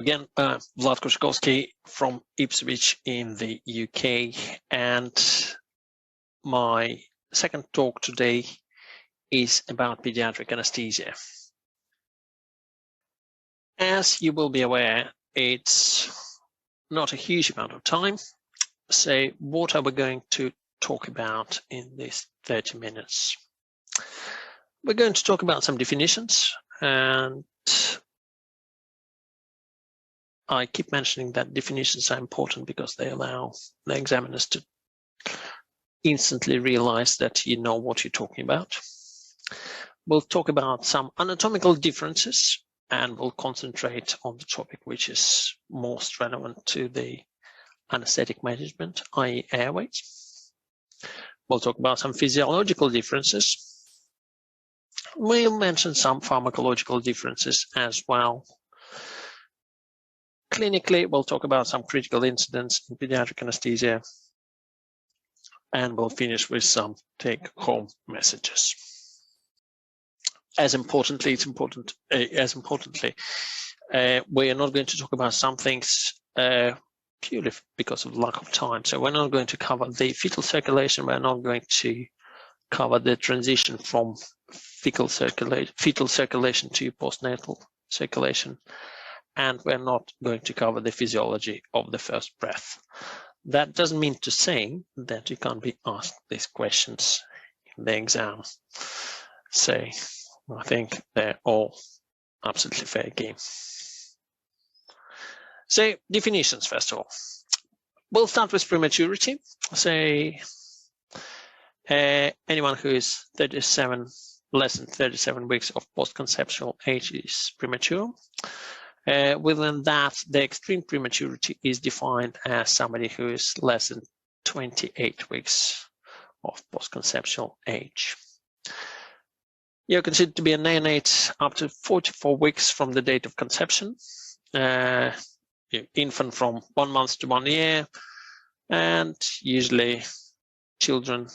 Again, Vlad Koszkowski from Ipswich in the UK, and my second talk today is about pediatric anesthesia. As you will be aware, it's not a huge amount of time, so what are we going to talk about in these 30 minutes? We're going to talk about some definitions, and I keep mentioning that definitions are important because they allow the examiners to instantly realize that you know what you're talking about. We'll talk about some anatomical differences, and we'll concentrate on the topic which is most relevant to the anesthetic management, i.e. airways. We'll talk about some physiological differences. We'll mention some pharmacological differences as well. Clinically, we'll talk about some critical incidents in pediatric anesthesia, and we'll finish with some take-home messages. As importantly, we are not going to talk about some things purely because of lack of time. So we're not going to cover the fetal circulation. We're not going to cover the transition from fetal circulation to postnatal circulation. And we're not going to cover the physiology of the first breath. That doesn't mean to say that you can't be asked these questions in the exam. So I think they're all absolutely fair game. So definitions, first of all. We'll start with prematurity. So anyone who is less than 37 weeks of post-conceptual age is premature. Within that, the extreme prematurity is defined as somebody who is less than 28 weeks of post-conceptual age. You're considered to be a neonate up to 44 weeks from the date of conception, infant from 1 month to 1 year, and usually children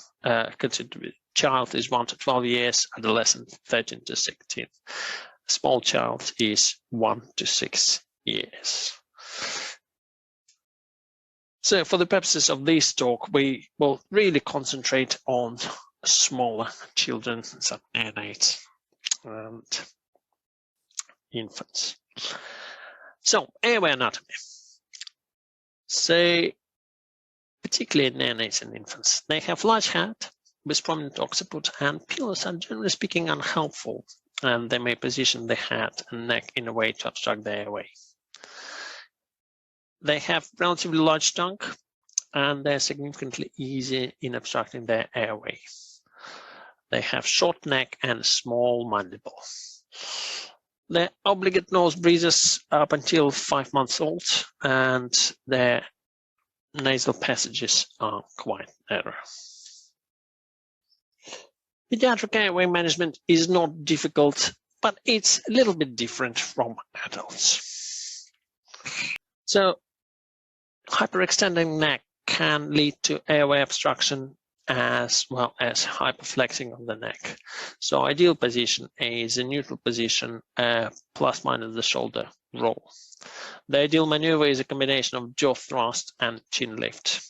considered to be child is 1 to 12 years, adolescent 13 to 16. Small child is 1 to 6 years. So for the purposes of this talk, we will really concentrate on smaller children, some neonates and infants. So airway anatomy. So particularly in neonates and infants, they have large head with prominent occiput, and pillows are generally speaking unhelpful, and they may position the head and neck in a way to obstruct the airway. They have relatively large tongue, and they're significantly easier in obstructing their airway. They have short neck and small mandible. Their obligate nose breathes up until 5 months old, and their nasal passages are quite narrow. Pediatric airway management is not difficult, but it's a little bit different from adults. So hyperextending neck can lead to airway obstruction as well as hyperflexing of the neck. So ideal position is a neutral position plus minus the shoulder roll. The ideal maneuver is a combination of jaw thrust and chin lift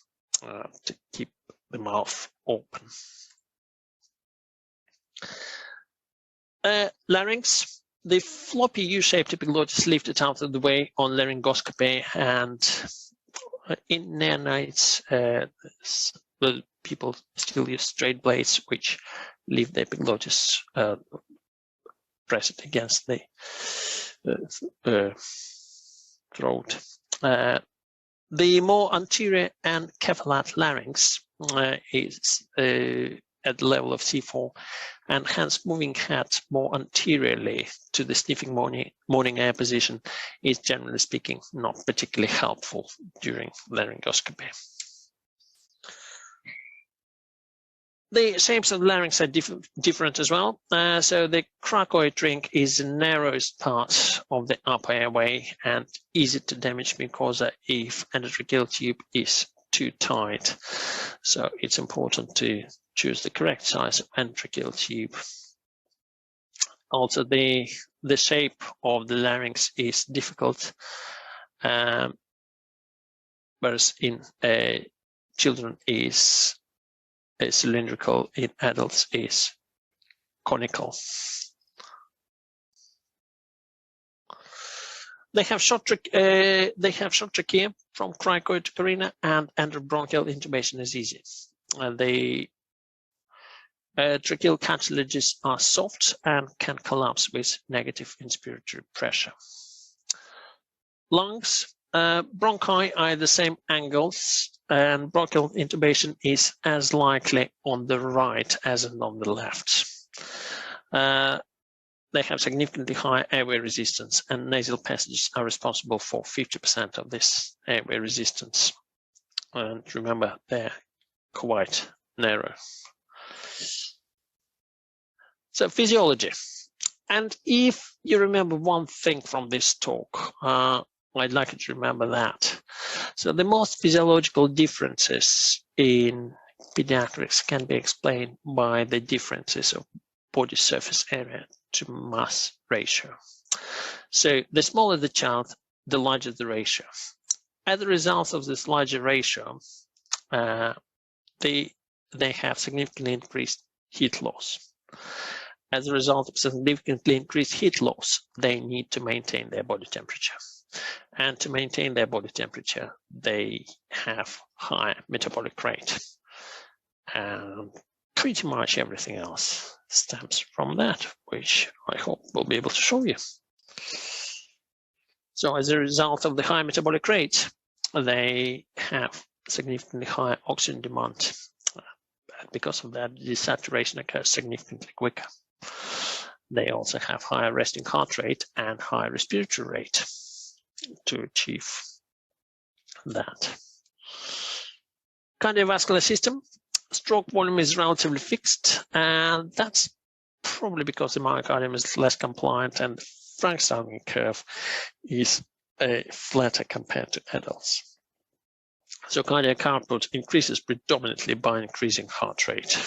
to keep the mouth open. Larynx, the floppy U-shaped epiglottis lifted out of the way on laryngoscopy, and in neonates, people still use straight blades which leave the epiglottis pressed against the throat. The more anterior and cephalate larynx is at the level of C4, and hence moving head more anteriorly to the sniffing morning air position is, generally speaking, not particularly helpful during laryngoscopy. The shapes of the larynx are different as well. So the cricoid ring is the narrowest part of the upper airway and easy to damage mucosa if endotracheal tube is too tight. So it's important to choose the correct size of endotracheal tube. Also, the shape of the larynx is difficult whereas in children is cylindrical, in adults is conical. They have short trachea from cricoid to carina, and endobronchial intubation is easy. The tracheal cartilages are soft and can collapse with negative inspiratory pressure. Lungs, bronchi are at the same angles, and bronchial intubation is as likely on the right as on the left. They have significantly higher airway resistance, and nasal passages are responsible for 50% of this airway resistance. And remember, they're quite narrow. So physiology. And if you remember one thing from this talk, I'd like you to remember that. So the most physiological differences in pediatrics can be explained by the differences of body surface area to mass ratio. So the smaller the child, the larger the ratio. As a result of this larger ratio, they have significantly increased heat loss. As a result of significantly increased heat loss, they need to maintain their body temperature. And to maintain their body temperature, they have higher metabolic rate. And pretty much everything else stems from that, which I hope we'll be able to show you. So as a result of the high metabolic rate, they have significantly higher oxygen demand. Because of that, desaturation occurs significantly quicker. They also have higher resting heart rate and higher respiratory rate to achieve that. Cardiovascular system. Stroke volume is relatively fixed, and that's probably because the myocardium is less compliant and the Frank-Starling curve is flatter compared to adults. So cardiac output increases predominantly by increasing heart rate.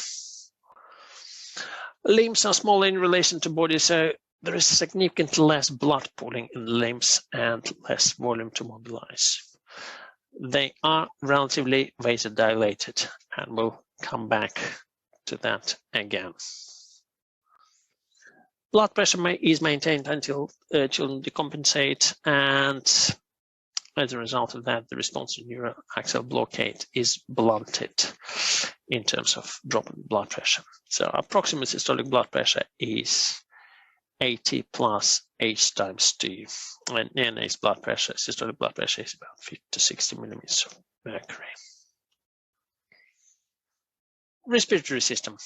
Limbs are smaller in relation to body, so there is significantly less blood pooling in the limbs and less volume to mobilize. They are relatively vasodilated, and we'll come back to that again. Blood pressure is maintained until children decompensate, and as a result of that, the response to neuroaxial blockade is blunted in terms of drop in blood pressure. So approximate systolic blood pressure is 80 plus H times 2. And neonate's blood pressure, systolic blood pressure, is about 50 to 60 millimeters of mercury. Respiratory system.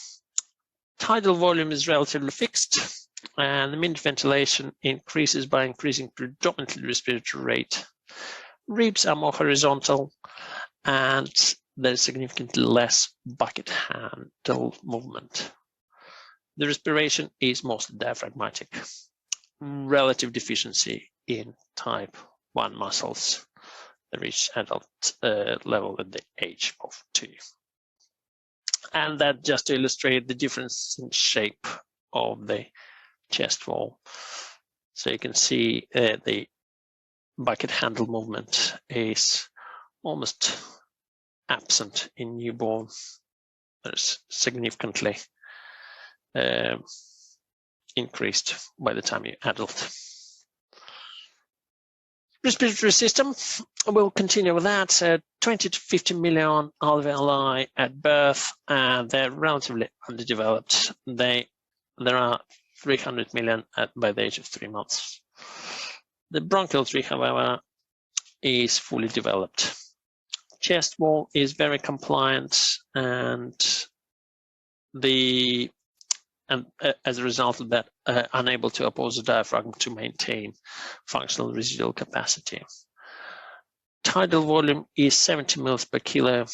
Tidal volume is relatively fixed, and the minute ventilation increases by increasing predominantly respiratory rate. Ribs are more horizontal, and there is significantly less bucket handle movement. The respiration is mostly diaphragmatic. Relative deficiency in type 1 muscles. They reach adult level at the age of 2. And that just to illustrate the difference in shape of the chest wall. So you can see the bucket handle movement is almost absent in newborn. There's significantly increased by the time you're adult. Respiratory system, we'll continue with that. 20 to 50 million alveoli at birth, and they're relatively underdeveloped. There are 300 million by the age of 3 months. The bronchial tree, however, is fully developed. Chest wall is very compliant, and as a result of that, unable to oppose the diaphragm to maintain functional residual capacity. Tidal volume is 70 mL per kilo,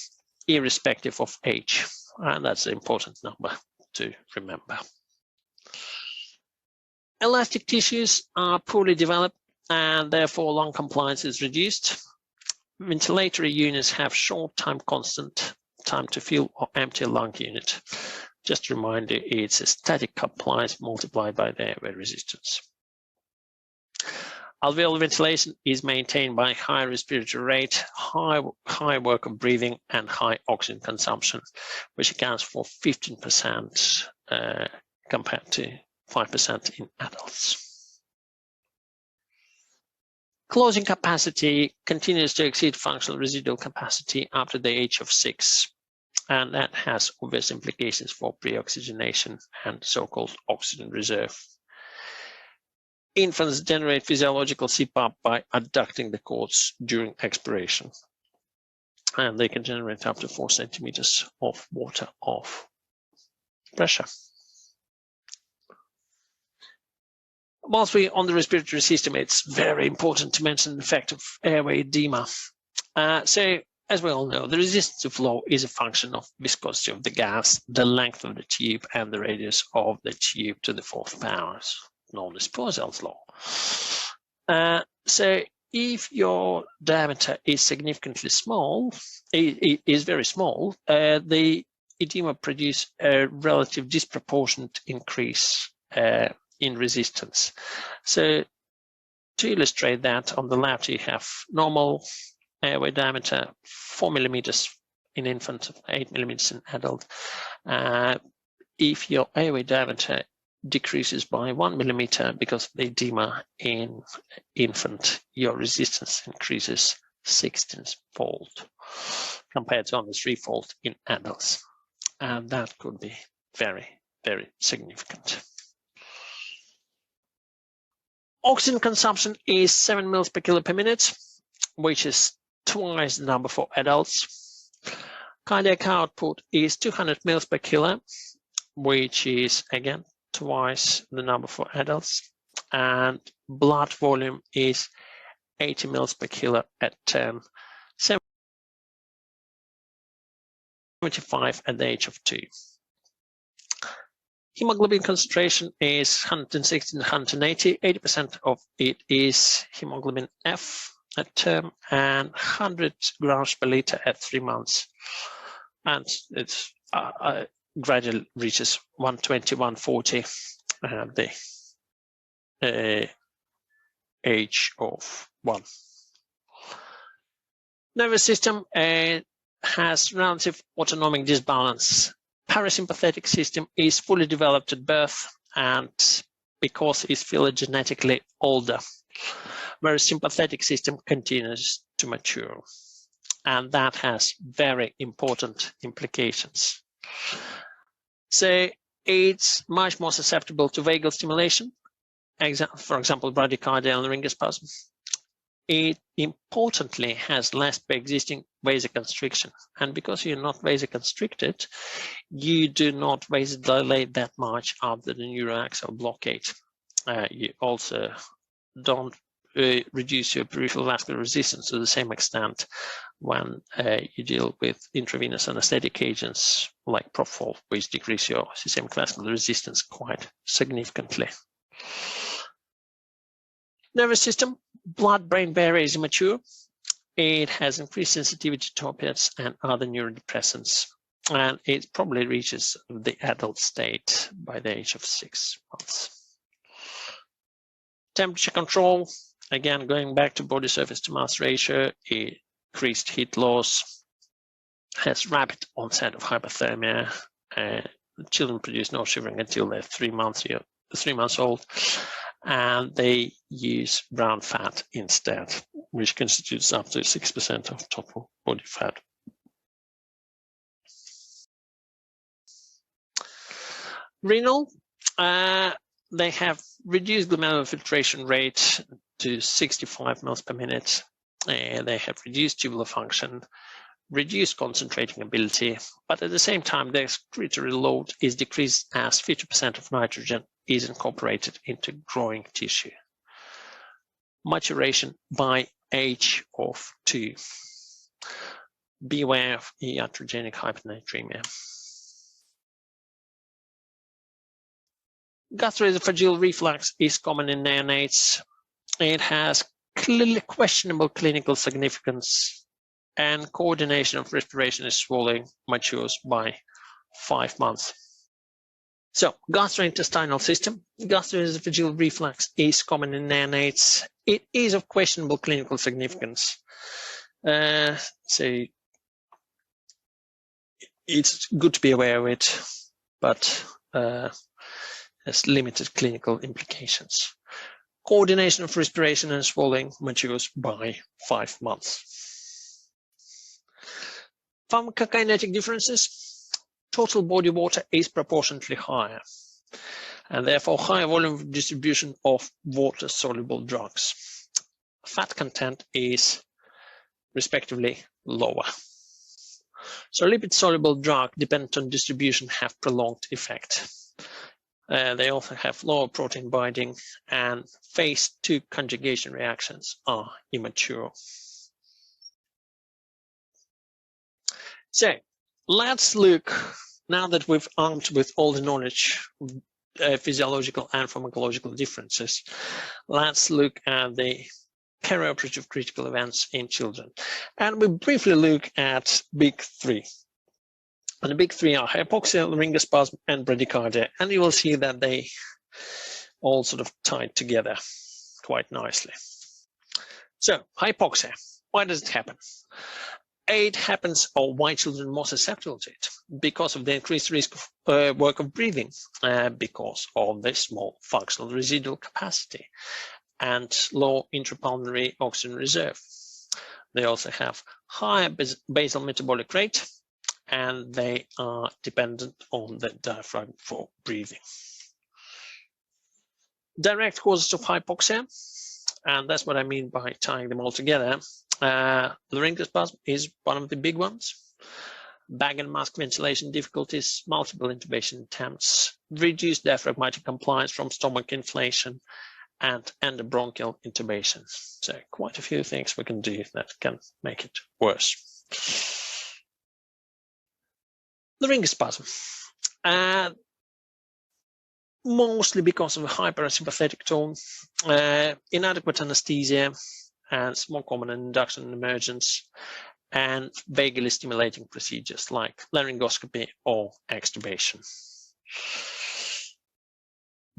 irrespective of age, and that's an important number to remember. Elastic tissues are poorly developed, and therefore lung compliance is reduced. Ventilatory units have short time constant, time to fill or empty a lung unit. Just a reminder, it's a static compliance multiplied by the airway resistance. Alveolar ventilation is maintained by high respiratory rate, high work of breathing, and high oxygen consumption, which accounts for 15% compared to 5% in adults. Closing capacity continues to exceed functional residual capacity after the age of 6, and that has obvious implications for pre-oxygenation and so-called oxygen reserve. Infants generate physiological CPAP by adducting the cords during expiration, and they can generate up to 4 centimeters of water off pressure. Whilst we're on the respiratory system, it's very important to mention the effect of airway edema. So, as we all know, the resistance to flow is a function of viscosity of the gas, the length of the tube, and the radius of the tube to the 4th power, known as Poiseuille's law. So, if your diameter is significantly small, it is very small, the edema produces a relative disproportionate increase in resistance. So to illustrate that, on the left you have normal airway diameter 4 millimeters in infant, 8 millimeters in adult. If your airway diameter decreases by 1 millimeter because of the edema in infant, your resistance increases 16-fold compared to only 3-fold in adults. And that could be very, very significant. Oxygen consumption is 7 mL per kilo per minute, which is twice the number for adults. Cardiac output is 200 mL per kilo, which is again twice the number for adults. And blood volume is 80 mL per kilo at 10, 75 at the age of 2. Hemoglobin concentration is 160 to 180. 80% of it is hemoglobin F at term and 100 grams per liter at 3 months. And it's gradually reaches 120, 140 at the age of 1. Nervous system has relative autonomic disbalance. Parasympathetic system is fully developed at birth and because it's phylogenetically older, whereas sympathetic system continues to mature. And that has very important implications. So it's much more susceptible to vagal stimulation, for example, bradycardia and laryngospasm. It importantly has less pre-existing vasoconstriction, and because you're not vasoconstricted, you do not vasodilate that much after the neuroaxial blockade. You also don't reduce your peripheral vascular resistance to the same extent when you deal with intravenous anesthetic agents like propofol, which decrease your systemic vascular resistance quite significantly. Nervous system, blood-brain barrier is immature. It has increased sensitivity to opiates and other neurodepressants, and it probably reaches the adult state by the age of 6 months. Temperature control, again, going back to body surface to mass ratio, increased heat loss, has rapid onset of hypothermia. Children produce no shivering until they're 3 months old. And they use brown fat instead, which constitutes up to 6% of total body fat. Renal, they have reduced glomerular filtration rate to 65 mL per minute. They have reduced tubular function, reduced concentrating ability, but at the same time, the excretory load is decreased as 50% of nitrogen is incorporated into growing tissue. Maturation by age of 2. Beware of iatrogenic hypernatremia. Gastroesophageal reflux is common in neonates. It has clearly questionable clinical significance, and coordination of respiration and swallowing matures by 5 months. So, gastrointestinal system. Gastroesophageal reflux is common in neonates. It is of questionable clinical significance. So, it's good to be aware of it, but has limited clinical implications. Coordination of respiration and swallowing matures by 5 months. Pharmacokinetic differences. Total body water is proportionately higher, and therefore higher volume distribution of water-soluble drugs. Fat content is respectively lower. So lipid-soluble drugs dependent on distribution have prolonged effect. They also have lower protein binding, and phase 2 conjugation reactions are immature. So let's look, now that we've armed with all the knowledge, physiological and pharmacological differences, let's look at the perioperative critical events in children. And we briefly look at big three. And the big three are hypoxia, laryngospasm, and bradycardia. And you will see that they all sort of tied together quite nicely. So, hypoxia, why does it happen? It happens, or why children are more susceptible to it? Because of the increased risk of work of breathing, because of the small functional residual capacity and low intrapulmonary oxygen reserve. They also have higher basal metabolic rate, and they are dependent on the diaphragm for breathing. Direct causes of hypoxia, and that's what I mean by tying them all together. Laryngospasm is one of the big ones. Bag and mask ventilation difficulties, multiple intubation attempts, reduced diaphragmatic compliance from stomach inflation, and endobronchial intubation. So quite a few things we can do that can make it worse. Laryngospasm, mostly because of a hypersympathetic tone, inadequate anesthesia, and it's more common in induction and emergence, and vaguely stimulating procedures like laryngoscopy or extubation.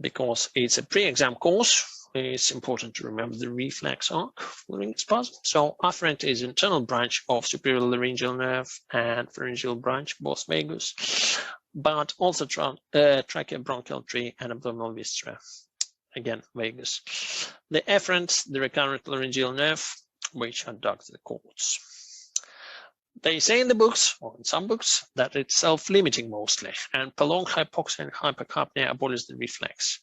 Because it's a pre-exam course, it's important to remember the reflex arc of laryngospasm. So afferent is internal branch of superior laryngeal nerve and pharyngeal branch, both vagus, but also tracheobronchial tree and abdominal viscera, again vagus. The efferent, the recurrent laryngeal nerve, which adducts the cords. They say in the books, or in some books, that it's self-limiting mostly, and prolonged hypoxia and hypercapnia abolish the reflex.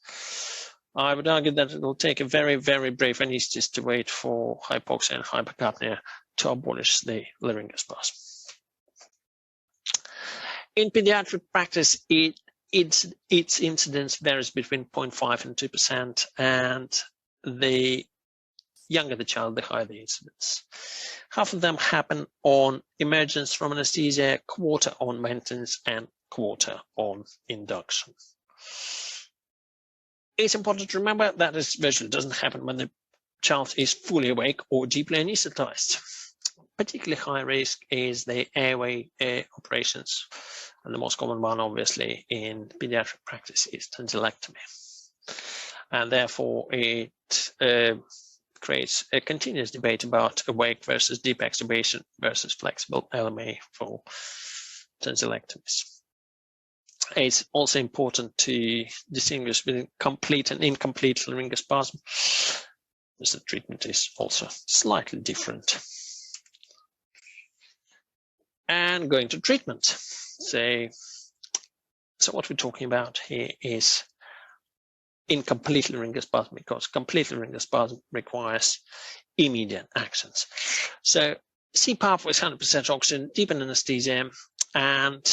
I would argue that it will take a very, very brave anesthetist to wait for hypoxia and hypercapnia to abolish the laryngospasm. In pediatric practice, its incidence varies between 0.5 and 2%, and the younger the child, the higher the incidence. Half of them happen on emergence from anesthesia, quarter on maintenance, and quarter on induction. It's important to remember that this virtually doesn't happen when the child is fully awake or deeply anesthetized. Particularly high risk is the airway operations, and the most common one, obviously, in pediatric practice is tonsillectomy. And therefore, it creates a continuous debate about awake versus deep extubation versus flexible LMA for tonsillectomies. It's also important to distinguish between complete and incomplete laryngospasm, because the treatment is also slightly different. And going to treatment. So what we're talking about here is incomplete laryngospasm, because complete laryngospasm requires immediate actions. So CPAP with 100% oxygen, deep in anesthesia, and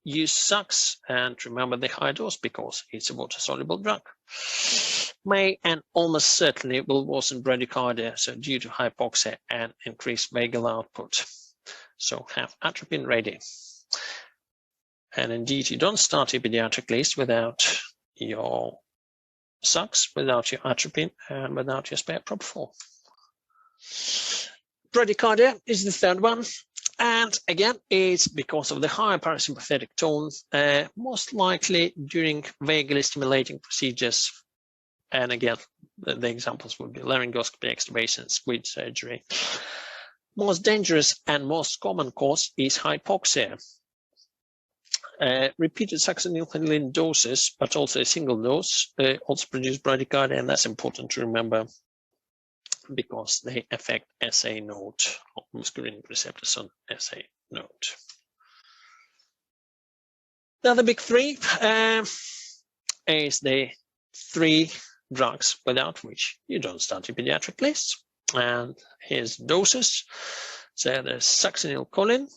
use sucks, and remember the high dose because it's a water-soluble drug. May and almost certainly will worsen bradycardia, so due to hypoxia and increased vagal output. So have atropine ready. And indeed, you don't start your pediatric list without your sucks, without your atropine, and without your spare propofol. Bradycardia is the third one. And again, it's because of the higher parasympathetic tone, most likely during vaguely stimulating procedures. And again, the examples would be laryngoscopy, extubations, with surgery. Most dangerous and most common cause is hypoxia. Repeated succinylcholine doses, but also a single dose, also produce bradycardia, and that's important to remember because they affect SA node, muscarinic receptors on SA node. Now the big three is the 3 drugs without which you don't start your pediatric list. And here's doses. So there's succinylcholine,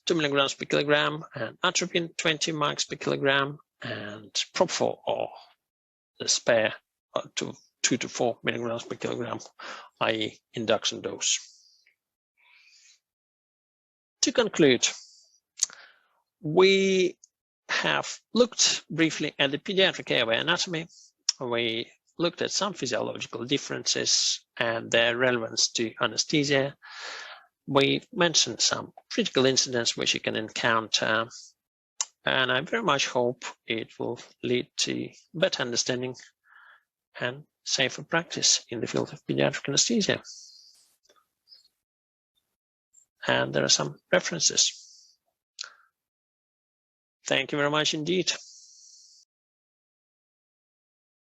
2 milligrams per kilogram, and atropine, 20 mics per kilogram, and propofol, or the spare, 2 to 4 milligrams per kilogram, i.e. induction dose. To conclude, we have looked briefly at the pediatric airway anatomy. We looked at some physiological differences and their relevance to anesthesia. We mentioned some critical incidents which you can encounter, and I very much hope it will lead to better understanding and safer practice in the field of pediatric anesthesia. And there are some references. Thank you very much indeed.